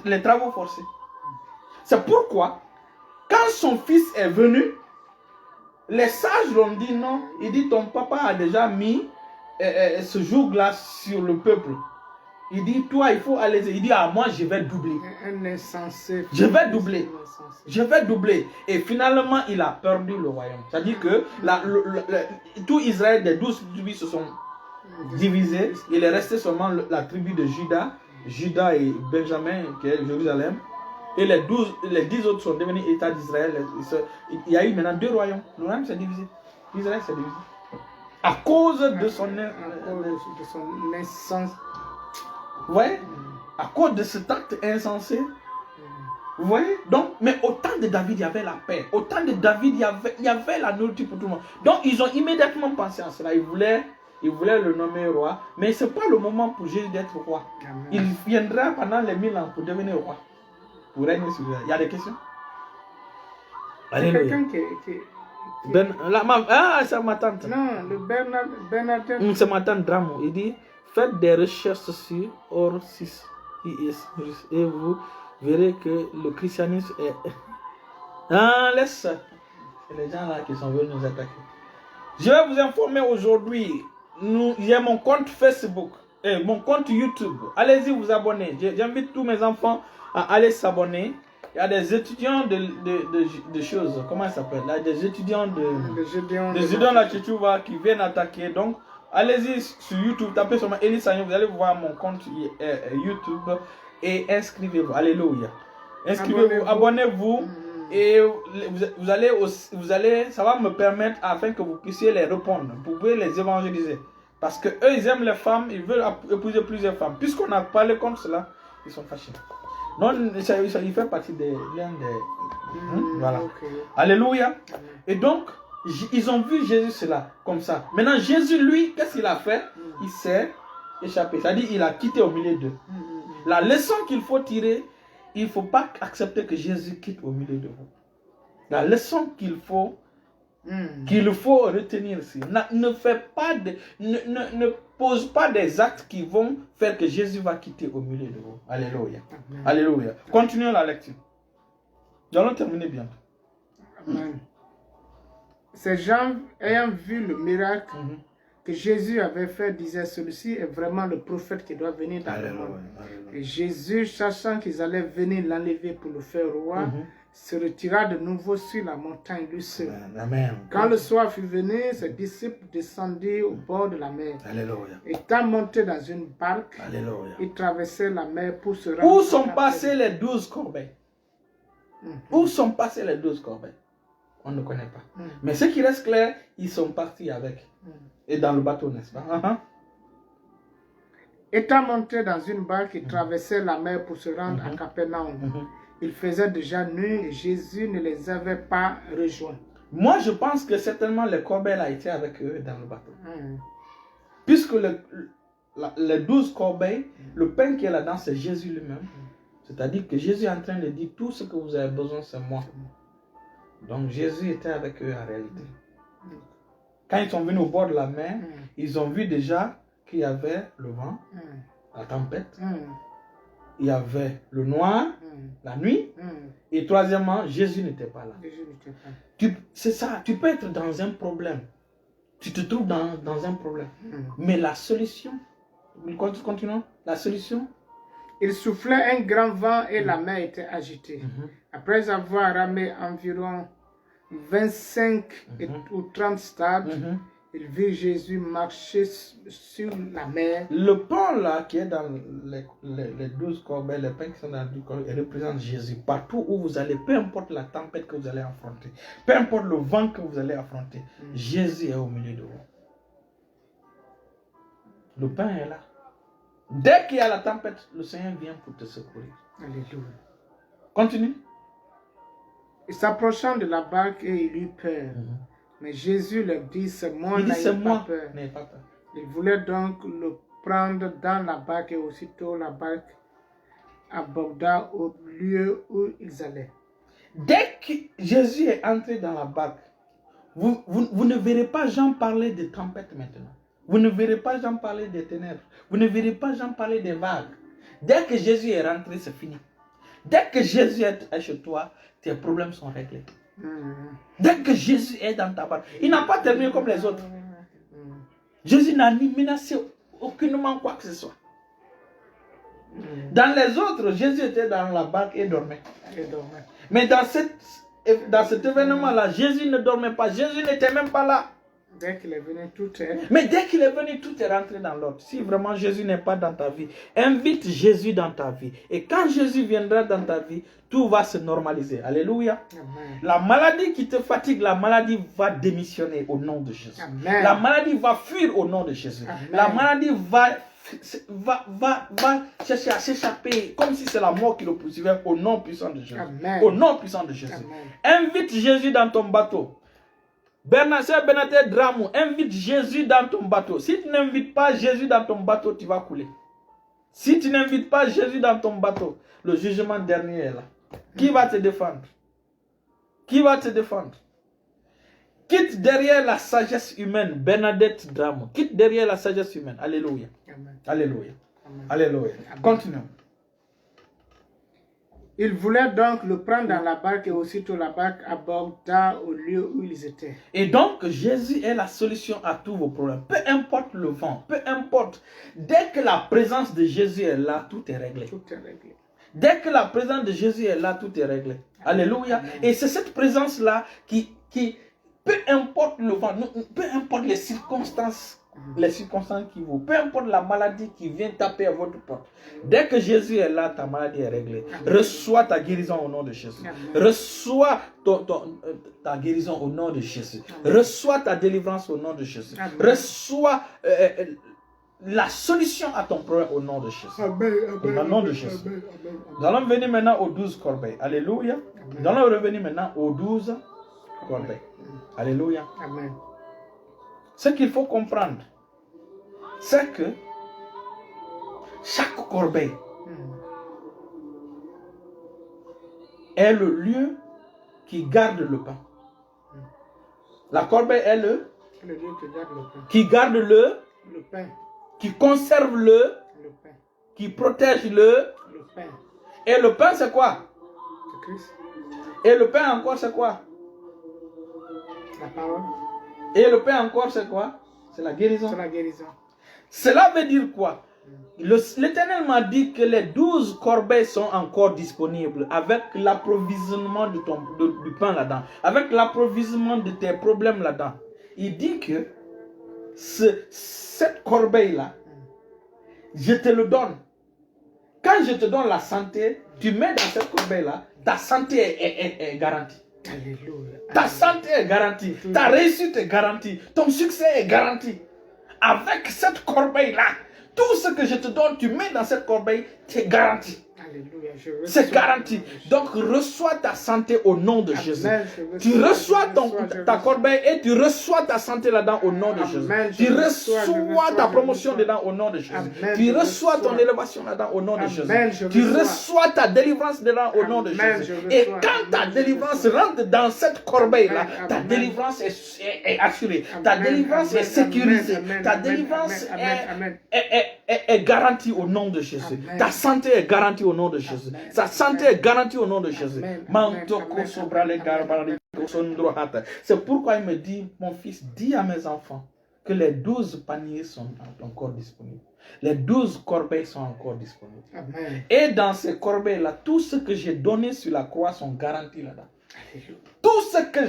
les travaux forcés. C'est pourquoi, quand son fils est venu, les sages l'ont dit non. Il dit, ton papa a déjà mis ce joug-là sur le peuple. Il dit, toi, il faut aller. Il dit, ah, moi, je vais doubler. Un insensé. Je vais doubler. Je vais doubler. Et finalement, il a perdu le royaume. C'est-à-dire que tout Israël des 12 tribus se sont divisés. Il est resté seulement la tribu de Juda et Benjamin, qui est Jérusalem. Et les 10 autres sont devenus État d'Israël. Il y a eu maintenant 2 royaumes. Le royaume s'est divisé. Israël s'est divisé. À cause de son naissance. Vous voyez? À cause de cet acte insensé. Vous voyez? Donc, mais au temps de David, il y avait la paix. Au temps de David, il y avait la nourriture pour tout le monde. Donc, ils ont immédiatement pensé à cela. Ils voulaient le nommer roi. Mais ce n'est pas le moment pour Jésus d'être roi. Amen. Il viendra pendant les 1000 ans pour devenir roi. Pour régner sur lui. Il y a des questions? Alléluia. Quelqu'un qui... c'est ma tante. Non, le Bernardin. C'est ma tante Dramo. Il dit, faites des recherches sur Or 6 et vous verrez que le christianisme est... laisse les gens là qui sont venus nous attaquer. Je vais vous informer aujourd'hui. J'ai mon compte Facebook et mon compte YouTube. Allez-y vous abonner. J'invite tous mes enfants à aller s'abonner. Il y a des étudiants de choses. Comment ça s'appelle? Des étudiants de la Tchétchouva qui viennent attaquer. Donc, allez-y sur YouTube. Tapez sur Elie Sagnon. Vous allez voir mon compte YouTube. Et inscrivez-vous. Alléluia. Inscrivez-vous. Abonnez-vous. Et vous allez, ça va me permettre afin que vous puissiez les répondre. Vous pouvez les évangéliser. Parce que eux, ils aiment les femmes. Ils veulent épouser plusieurs femmes. Puisqu'on a parlé contre cela, ils sont fâchés. Non, il fait partie de l'un des... voilà. Okay. Alléluia. Et donc, ils ont vu Jésus cela, comme ça. Maintenant, Jésus, lui, qu'est-ce qu'il a fait? Il s'est échappé. C'est-à-dire, il a quitté au milieu d'eux. La leçon qu'il faut tirer, il ne faut pas accepter que Jésus quitte au milieu de vous. La leçon qu'il faut retenir ici. Ne pose pas des actes qui vont faire que Jésus va quitter au milieu de vous. Alléluia. Amen. Alléluia. Continuons la lecture. Nous allons terminer bientôt. Amen. Ces gens ayant vu le miracle que Jésus avait fait, disaient, celui-ci est vraiment le prophète qui doit venir dans le monde. Et Jésus, sachant qu'ils allaient venir l'enlever pour le faire roi, se retira de nouveau sur la montagne lui seul. Amen. Quand le soir fut venu, ses disciples descendirent au bord de la mer. Alléluia. Étant montés dans une barque, alléluia, ils traversaient la mer pour se rendre. Où sont passés les 12 corbeilles? Où sont passés les 12 corbeilles? On ne connaît pas. Mais ce qui reste clair, ils sont partis avec. Et dans le bateau, n'est-ce pas? Étant montés dans une barque, ils traversaient la mer pour se rendre à Capernaum. Il faisait déjà nuit et Jésus ne les avait pas rejoints. Moi, je pense que certainement les corbeilles a été avec eux dans le bateau. Puisque les 12 corbeilles, le pain qui est là-dedans, c'est Jésus lui-même. C'est-à-dire que Jésus est en train de dire tout ce que vous avez besoin, c'est moi. Donc Jésus était avec eux en réalité. Quand ils sont venus au bord de la mer, ils ont vu déjà qu'il y avait le vent, la tempête. Il y avait le noir, la nuit. Et troisièmement, Jésus n'était pas là. C'est ça, tu peux être dans un problème. Tu te trouves dans un problème. Mais la solution, continuons, la solution. Il soufflait un grand vent et la mer était agitée. Après avoir ramé environ 25 ou 30 stades, il vit Jésus marcher sur la mer. Le pain là qui est dans les 12 corbeilles, les pains qui sont dans les 12 corbeilles, représente Jésus. Partout où vous allez, peu importe la tempête que vous allez affronter, peu importe le vent que vous allez affronter, Jésus est au milieu de vous. Le pain est là. Dès qu'il y a la tempête, le Seigneur vient pour te secourir. Alléluia. Continue. Et s'approchant de la barque, et il eut peur. Mais Jésus leur dit, c'est moi, n'ayez pas peur. N'ayez pas peur. Il voulait donc le prendre dans la barque et aussitôt la barque aborda au lieu où ils allaient. Dès que Jésus est entré dans la barque, vous ne verrez pas Jean parler de tempête maintenant. Vous ne verrez pas Jean parler des ténèbres. Vous ne verrez pas Jean parler des vagues. Dès que Jésus est rentré, c'est fini. Dès que Jésus est chez toi, tes problèmes sont réglés. Dès que Jésus est dans ta barque, il n'a pas terminé comme les autres. Jésus n'a ni menacé aucunement quoi que ce soit. Dans les autres, Jésus était dans la barque et dormait. Mais dans cet événement-là, Jésus ne dormait pas. Jésus n'était même pas là. Dès qu'il est venu, tout est... Mais dès qu'il est venu, tout est rentré dans l'ordre. Si vraiment Jésus n'est pas dans ta vie, invite Jésus dans ta vie. Et quand Jésus viendra dans ta vie, tout va se normaliser. Alléluia. Amen. La maladie qui te fatigue, la maladie va démissionner au nom de Jésus. Amen. La maladie va fuir au nom de Jésus. Amen. La maladie va chercher à s'échapper comme si c'est la mort qui le poursuivait au nom puissant de Jésus. Amen. Au nom puissant de Jésus. Amen. Invite Jésus dans ton bateau. Bernadette Dramou, invite Jésus dans ton bateau. Si tu n'invites pas Jésus dans ton bateau, tu vas couler. Si tu n'invites pas Jésus dans ton bateau, le jugement dernier est là. Qui va te défendre? Qui va te défendre? Quitte derrière la sagesse humaine, Bernadette Dramou. Quitte derrière la sagesse humaine. Alléluia. Amen. Alléluia. Amen. Alléluia. Amen. Continuons. Il voulait donc le prendre dans la barque et aussitôt la barque aborda au lieu où ils étaient. Et donc, Jésus est la solution à tous vos problèmes. Peu importe le vent, peu importe. Dès que la présence de Jésus est là, tout est réglé. Tout est réglé. Dès que la présence de Jésus est là, tout est réglé. Alléluia. Amen. Et c'est cette présence-là qui, peu importe le vent, peu importe les circonstances qui vous, peu importe la maladie qui vient taper à votre porte, dès que Jésus est là, ta maladie est réglée. Amen. Reçois ta guérison au nom de Jésus. Amen. Reçois ta guérison au nom de Jésus. Amen. Reçois ta délivrance au nom de Jésus. Amen. Reçois la solution à ton problème au nom de Jésus. Amen. Au nom de Jésus. Amen. Amen. Nous allons venir maintenant aux 12 corbeilles. Alléluia. Nous allons revenir maintenant aux 12 corbeilles. Alléluia. Amen. Ce qu'il faut comprendre, c'est que chaque corbeille est le lieu qui garde le pain. La corbeille est le Le lieu qui garde le pain. qui garde Le pain. qui conserve Le pain. qui protège le. Le pain. Et le pain, c'est quoi? C'est Christ. Et le pain encore, c'est quoi? La parole. Et le pain encore, c'est quoi? C'est la guérison. C'est la guérison. Cela veut dire quoi? L'Éternel m'a dit que les 12 corbeilles sont encore disponibles avec l'approvisionnement du pain là-dedans, avec l'approvisionnement de tes problèmes là-dedans. Il dit que cette corbeille-là, je te le donne. Quand je te donne la santé, tu mets dans cette corbeille-là, ta santé est garantie. Alléluia. Ta santé est garantie, ta réussite est garantie, ton succès est garanti. Avec cette corbeille-là, tout ce que je te donne, tu mets dans cette corbeille, c'est garanti. Alléluia. C'est garanti. Donc reçois ta santé au nom de Jésus. Tu reçois ta corbeille et tu reçois ta santé là-dedans au nom de Jésus. Tu reçois ta promotion dedans au nom de Jésus. Tu reçois ton élévation là-dedans au nom de Jésus. Tu reçois ta délivrance dedans au nom de Jésus. Et quand ta délivrance rentre dans cette corbeille-là, ta délivrance est assurée. Ta délivrance est sécurisée. Ta délivrance est garantie au nom de Jésus. Ta santé est garantie au nom de Jésus. Sa santé est garantie au nom de Jésus. C'est pourquoi il me dit, mon fils, dis à mes enfants que les 12 paniers sont encore disponibles. Les 12 corbeilles sont encore disponibles. Et dans ces corbeilles-là, tout ce que j'ai donné sur la croix sont garantis là-dedans. Tout Tout ce que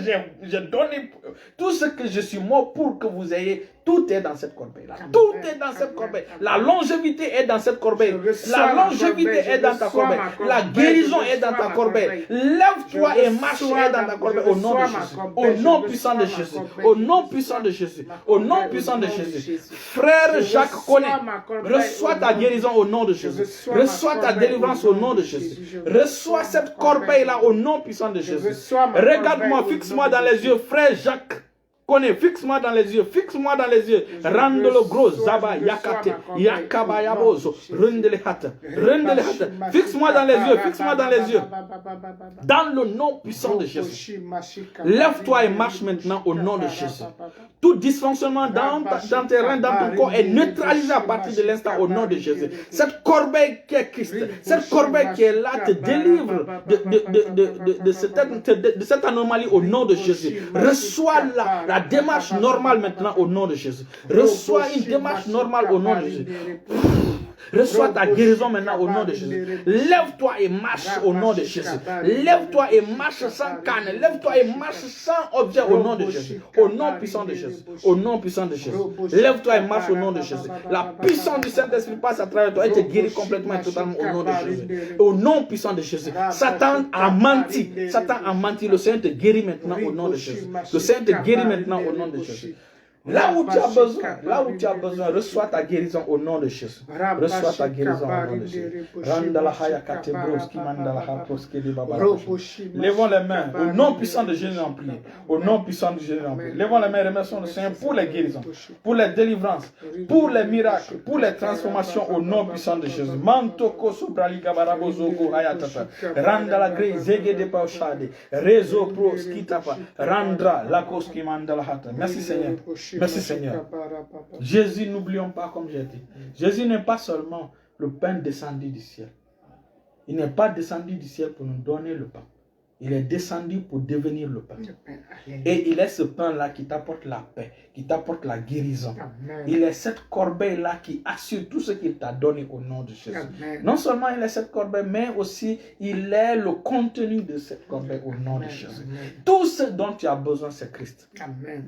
j'ai donné, tout ce que je suis mort pour que vous ayez, tout est dans cette corbeille-là. Tout est dans cette corbeille. La longévité est dans cette corbeille. La longévité est dans ta corbeille. La guérison est dans ta corbeille. Lève-toi et marche est dans ta corbeille au nom de Jésus. Au nom puissant de Jésus. Au nom puissant de Jésus. Au nom puissant de Jésus. Frère Jacques connaît. Reçois ta guérison au nom de Jésus. Reçois ta délivrance au nom de Jésus. Reçois cette corbeille-là au nom puissant de Jésus. Regarde-moi, fixe-moi dans les yeux, frère Jacques. Connais, fixe-moi dans les yeux, fixe-moi dans les yeux. Rende le gros, Zaba, Yakate, Yakaba Yabozo, Rendele Hata, Rendele Hata. Fixe-moi dans les yeux, fixe-moi dans les yeux. Dans le nom puissant de Jésus. Lève-toi et marche maintenant au nom de Jésus. Tout dysfonctionnement dans tes reins, dans ton corps est neutralisé à partir de l'instant au nom de Jésus. Cette corbeille qui est Christ, cette corbeille qui est là te délivre de cette anomalie au nom de Jésus. Reçois la démarche normale maintenant au nom de Jésus. Reçois une démarche normale au nom de Jésus. Reçois ta guérison maintenant au nom de Jésus. Lève-toi et marche au nom de Jésus. Lève-toi et marche sans canne. Lève-toi et marche sans objet au nom de Jésus. Au nom puissant de Jésus. Au nom puissant de Jésus. Lève-toi et marche au nom de Jésus. La puissance du Saint-Esprit passe à travers toi et te guérit complètement et totalement au nom de Jésus. Au nom puissant de Jésus. Satan a menti. Satan a menti. Le Seigneur te guérit maintenant au nom de Jésus. Le Seigneur te guérit maintenant au nom de Jésus. Là où tu as besoin, reçois ta guérison au nom de Jésus. Reçois ta guérison au nom de Jésus. Levons les mains au nom puissant de Jésus en prière. Au nom puissant de Jésus en prière. Levons les mains et remercions le Seigneur pour les guérisons, pour les délivrances, pour les miracles, pour les transformations au nom puissant de Jésus. Mantoko sobrali gabarabozoko hayatata. Randa la gré zege de paushade. Rezo pro skitapa. Randra la koski mandala hata. Merci Seigneur. Merci Seigneur. Jésus, n'oublions pas comme j'ai dit. Jésus n'est pas seulement le pain descendu du ciel. Il n'est pas descendu du ciel pour nous donner le pain. Il est descendu pour devenir le pain. Et il est ce pain-là qui t'apporte la paix, qui t'apporte la guérison. Il est cette corbeille-là qui assure tout ce qu'il t'a donné au nom de Jésus. Non seulement il est cette corbeille, mais aussi il est le contenu de cette corbeille au nom de Jésus. Tout ce dont tu as besoin, c'est Christ.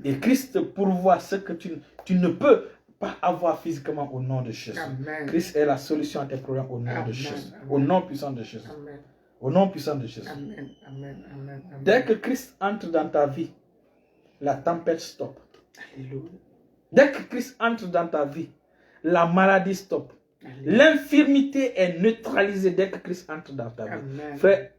Et Christ pourvoit ce que tu ne peux pas avoir physiquement au nom de Jésus. Christ est la solution à tes problèmes au nom de Jésus. Au nom puissant de Jésus. Au nom puissant de Jésus. Dès que Christ entre dans ta vie, la tempête stoppe. Dès que Christ entre dans ta vie, la maladie stoppe. L'infirmité est neutralisée dès que Christ entre dans ta vie. Frère,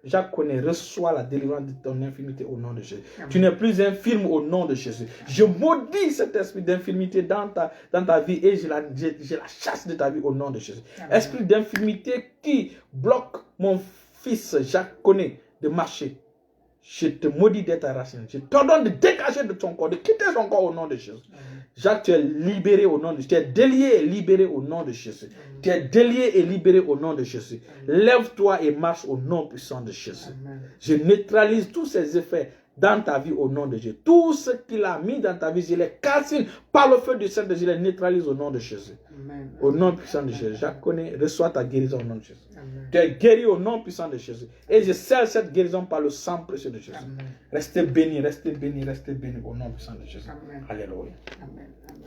Jacques connaît, reçois la délivrance de ton infirmité au nom de Jésus. Tu n'es plus infirme au nom de Jésus. Je maudis cet esprit d'infirmité dans ta vie et je la chasse de ta vie au nom de Jésus. Esprit d'infirmité qui bloque mon fils Jacques connaît de marcher. Je te maudis d'être ta racine. Je t'ordonne de dégager de ton corps, de quitter ton corps au nom de Jésus. Jacques, tu es libéré au nom de Jésus. Tu es délié et libéré au nom de Jésus. Tu es délié et libéré au nom de Jésus. Lève-toi et marche au nom puissant de Jésus. Je neutralise tous ces effets dans ta vie au nom de Jésus. Tout ce qu'il a mis dans ta vie, je les calcine par le feu du Saint-Esprit, je les neutralise au nom de Jésus. Au nom puissant de Jésus. Jacques connaît, reçois ta guérison au nom de Jésus. Tu es guéri au nom puissant de Jésus. Et je scelle cette guérison par le sang précieux de Jésus. Restez bénis, restez bénis, restez bénis au nom puissant de Jésus. Alléluia.